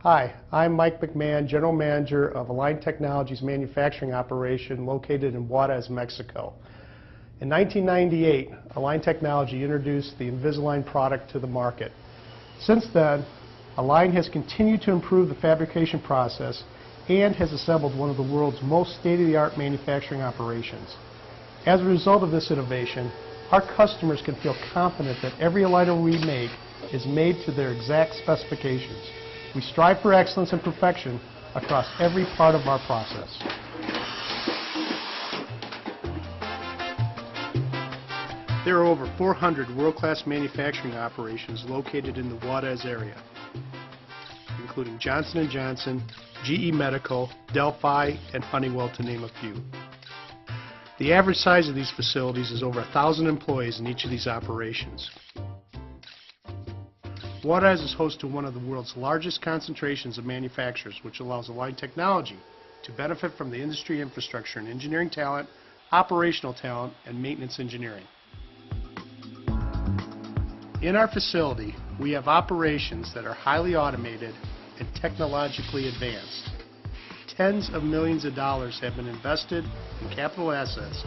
Hi, I'm Mike McMahon, General Manager of Align Technology's manufacturing operation located in Juarez, Mexico. In 1998, Align Technology introduced the Invisalign product to the market. Since then, Align has continued to improve the fabrication process and has assembled one of the world's most state-of-the-art manufacturing operations. As a result of this innovation, our customers can feel confident that every aligner we make is made to their exact specifications. We strive for excellence and perfection across every part of our process. There are over 400 world-class manufacturing operations located in the Juarez area, including Johnson & Johnson, GE Medical, Delphi, and Honeywell, to name a few. The average size of these facilities is over 1,000 employees in each of these operations. Juarez is host to one of the world's largest concentrations of manufacturers, which allows Align Technology to benefit from the industry infrastructure and engineering talent, operational talent, and maintenance engineering. In our facility, we have operations that are highly automated and technologically advanced. Tens of millions of dollars have been invested in capital assets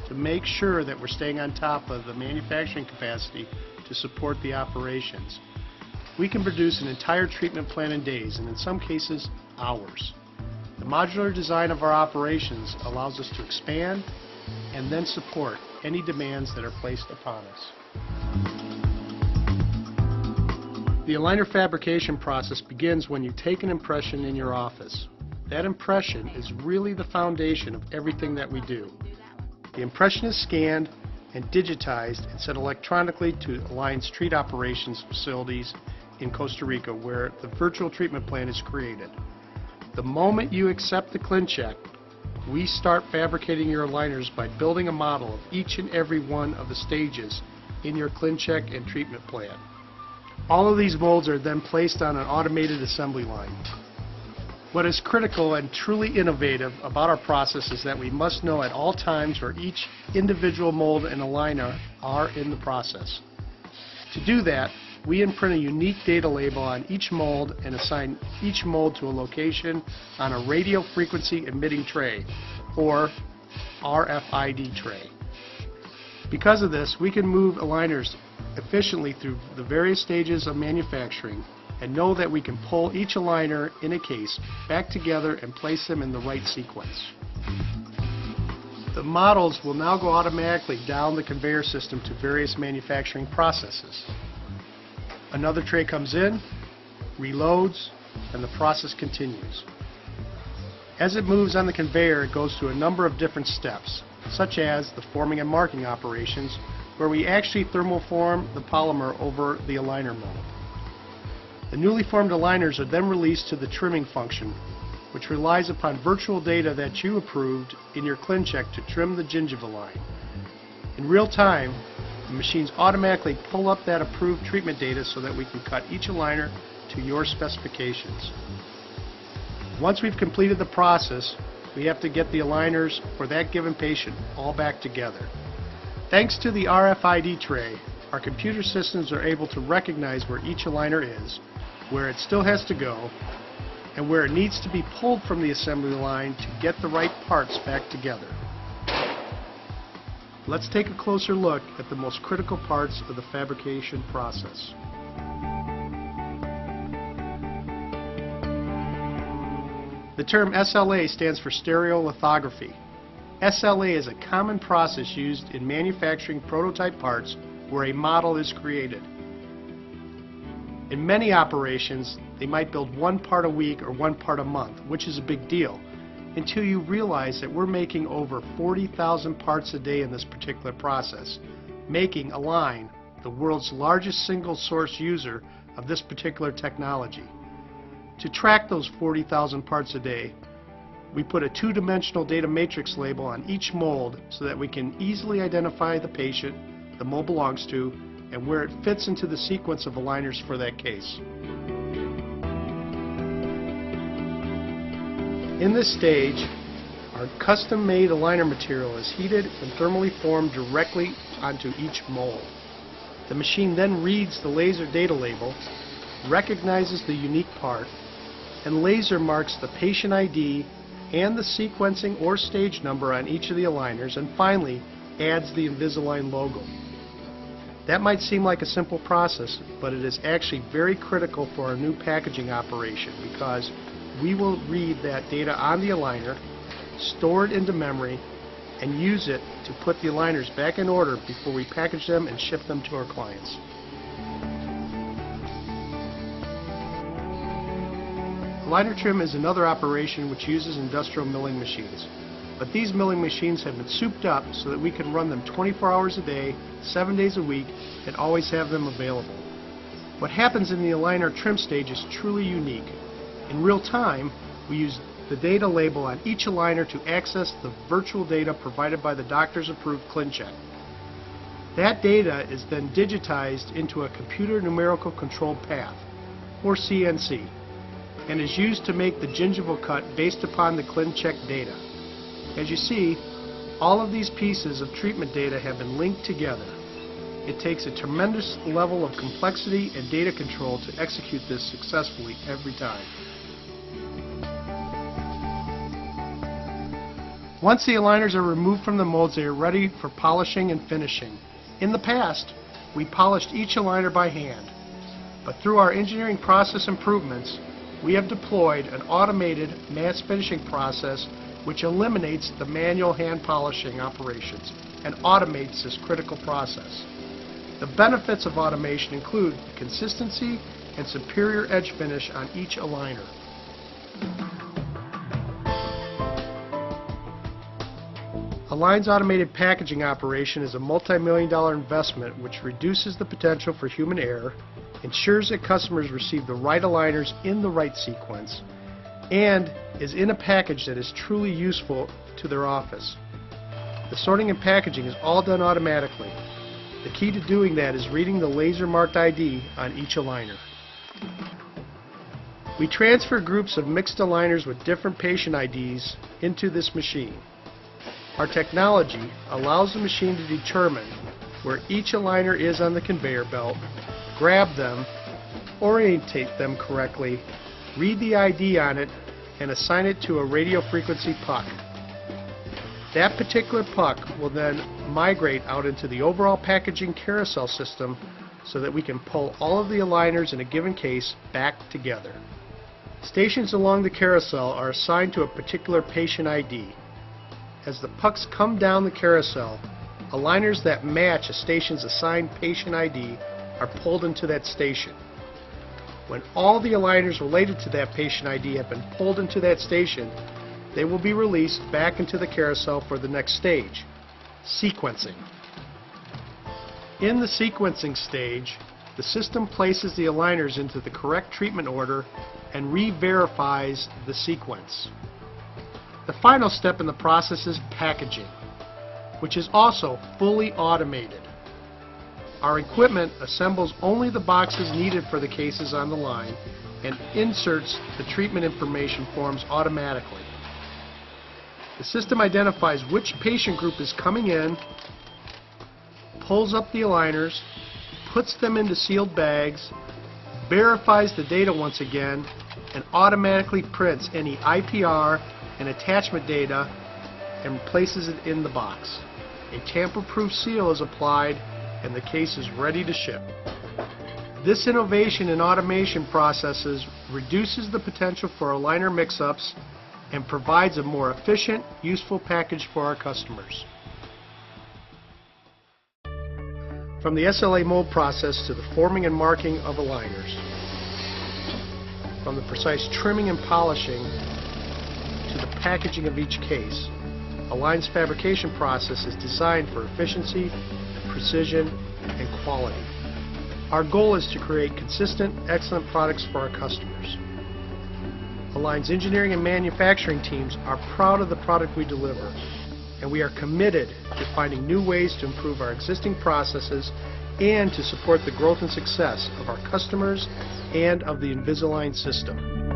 to make sure that we're staying on top of the manufacturing capacity to support the operations. We can produce an entire treatment plan in days, and in some cases, hours. The modular design of our operations allows us to expand and then support any demands that are placed upon us. The aligner fabrication process begins when you take an impression in your office. That impression is really the foundation of everything that we do. The impression is scanned and digitized and sent electronically to Align's treat operations facilities in Costa Rica, where the virtual treatment plan is created. The moment you accept the ClinCheck, we start fabricating your aligners by building a model of each and every one of the stages in your ClinCheck and treatment plan. All of these molds are then placed on an automated assembly line. What is critical and truly innovative about our process is that we must know at all times where each individual mold and aligner are in the process. To do that, we imprint a unique data label on each mold and assign each mold to a location on a radio frequency emitting tray, or RFID tray. Because of this, we can move aligners efficiently through the various stages of manufacturing and know that we can pull each aligner in a case back together and place them in the right sequence. The models will now go automatically down the conveyor system to various manufacturing processes. Another tray comes in, reloads, and the process continues. As it moves on the conveyor, it goes through a number of different steps, such as the forming and marking operations, where we actually thermoform the polymer over the aligner mold. The newly formed aligners are then released to the trimming function, which relies upon virtual data that you approved in your ClinCheck to trim the gingiva line. In real time, the machines automatically pull up that approved treatment data so that we can cut each aligner to your specifications. Once we've completed the process, we have to get the aligners for that given patient all back together. Thanks to the RFID tray, our computer systems are able to recognize where each aligner is, where it still has to go, and where it needs to be pulled from the assembly line to get the right parts back together. Let's take a closer look at the most critical parts of the fabrication process. The term SLA stands for stereolithography. SLA is a common process used in manufacturing prototype parts where a model is created. In many operations, they might build one part a week or one part a month, which is a big deal, until you realize that we're making over 40,000 parts a day in this particular process, making Align the world's largest single source user of this particular technology. To track those 40,000 parts a day, we put a two-dimensional data matrix label on each mold so that we can easily identify the patient the mold belongs to and where it fits into the sequence of aligners for that case. In this stage, our custom-made aligner material is heated and thermally formed directly onto each mold. The machine then reads the laser data label, recognizes the unique part, and laser marks the patient ID and the sequencing or stage number on each of the aligners, and finally adds the Invisalign logo. That might seem like a simple process, but it is actually very critical for our new packaging operation, because we will read that data on the aligner, store it into memory, and use it to put the aligners back in order before we package them and ship them to our clients. Aligner trim is another operation which uses industrial milling machines. But these milling machines have been souped up so that we can run them 24 hours a day, 7 days a week, and always have them available. What happens in the aligner trim stage is truly unique. In real time, we use the data label on each aligner to access the virtual data provided by the doctor's approved ClinCheck. That data is then digitized into a computer numerical controlled path, or CNC, and is used to make the gingival cut based upon the ClinCheck data. As you see, all of these pieces of treatment data have been linked together. It takes a tremendous level of complexity and data control to execute this successfully every time. Once the aligners are removed from the molds, they are ready for polishing and finishing. In the past, we polished each aligner by hand, but through our engineering process improvements, we have deployed an automated mass finishing process which eliminates the manual hand polishing operations and automates this critical process. The benefits of automation include consistency and superior edge finish on each aligner. Align's automated packaging operation is a multi-million-dollar investment which reduces the potential for human error, ensures that customers receive the right aligners in the right sequence, and is in a package that is truly useful to their office. The sorting and packaging is all done automatically. The key to doing that is reading the laser marked ID on each aligner. We transfer groups of mixed aligners with different patient IDs into this machine. Our technology allows the machine to determine where each aligner is on the conveyor belt, grab them, orientate them correctly, read the ID on it, and assign it to a radio frequency puck. That particular puck will then migrate out into the overall packaging carousel system so that we can pull all of the aligners in a given case back together. Stations along the carousel are assigned to a particular patient ID. As the pucks come down the carousel, aligners that match a station's assigned patient ID are pulled into that station. When all the aligners related to that patient ID have been pulled into that station, they will be released back into the carousel for the next stage, sequencing. In the sequencing stage, the system places the aligners into the correct treatment order and re-verifies the sequence. The final step in the process is packaging, which is also fully automated. Our equipment assembles only the boxes needed for the cases on the line and inserts the treatment information forms automatically. The system identifies which patient group is coming in, pulls up the aligners, puts them into sealed bags, verifies the data once again, and automatically prints any IPR and attachment data and places it in the box. A tamper-proof seal is applied and the case is ready to ship. This innovation in automation processes reduces the potential for aligner mix-ups and provides a more efficient, useful package for our customers. From the SLA mold process to the forming and marking of aligners, from the precise trimming and polishing to the packaging of each case, Align's fabrication process is designed for efficiency, precision, and quality. Our goal is to create consistent, excellent products for our customers. Align's engineering and manufacturing teams are proud of the product we deliver, and we are committed to finding new ways to improve our existing processes and to support the growth and success of our customers and of the Invisalign system.